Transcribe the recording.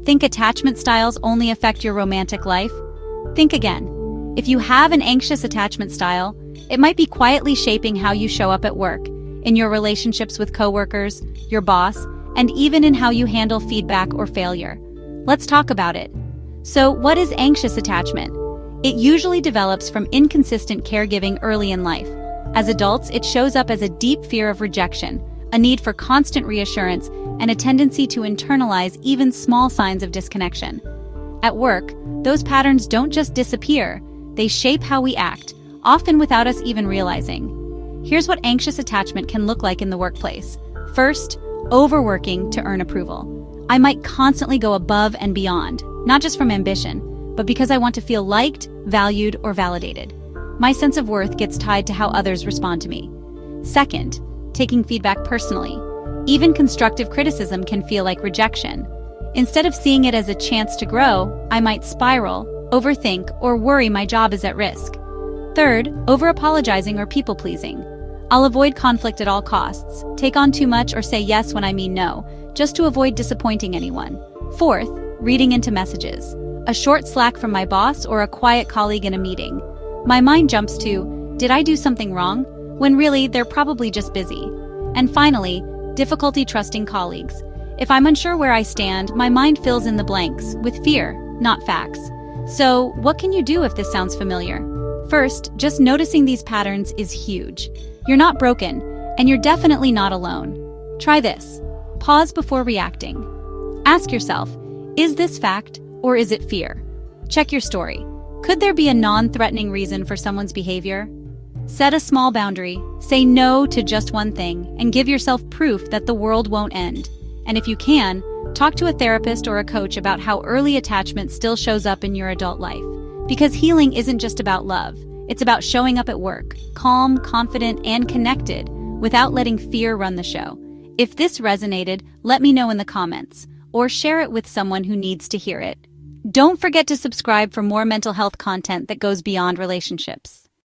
Think attachment styles only affect your romantic life? Think again. If you have an anxious attachment style, it might be quietly shaping how you show up at work, in your relationships with coworkers, your boss, and even in how you handle feedback or failure. Let's talk about it. So, what is anxious attachment? It usually develops from inconsistent caregiving early in life. As adults, it shows up as a deep fear of rejection, a need for constant reassurance, and a tendency to internalize even small signs of disconnection. At work, those patterns don't just disappear, they shape how we act, often without us even realizing. Here's what anxious attachment can look like in the workplace. First, overworking to earn approval. I might constantly go above and beyond, not just from ambition, but because I want to feel liked, valued, or validated. My sense of worth gets tied to how others respond to me. Second, taking feedback personally. Even constructive criticism can feel like rejection. Instead of seeing it as a chance to grow, I might spiral, overthink, or worry my job is at risk. Third, over-apologizing or people-pleasing. I'll avoid conflict at all costs, take on too much or say yes when I mean no, just to avoid disappointing anyone. Fourth, reading into messages. A short Slack from my boss or a quiet colleague in a meeting. My mind jumps to, did I do something wrong? When really, they're probably just busy. And finally, difficulty trusting colleagues. If I'm unsure where I stand, my mind fills in the blanks with fear, not facts. So, what can you do if this sounds familiar? First, just noticing these patterns is huge. You're not broken, and you're definitely not alone. Try this. Pause before reacting. Ask yourself, is this fact or is it fear? Check your story. Could there be a non-threatening reason for someone's behavior? Set a small boundary, say no to just one thing, and give yourself proof that the world won't end. And if you can, talk to a therapist or a coach about how early attachment still shows up in your adult life. Because healing isn't just about love, it's about showing up at work, calm, confident, and connected, without letting fear run the show. If this resonated, let me know in the comments, or share it with someone who needs to hear it. Don't forget to subscribe for more mental health content that goes beyond relationships.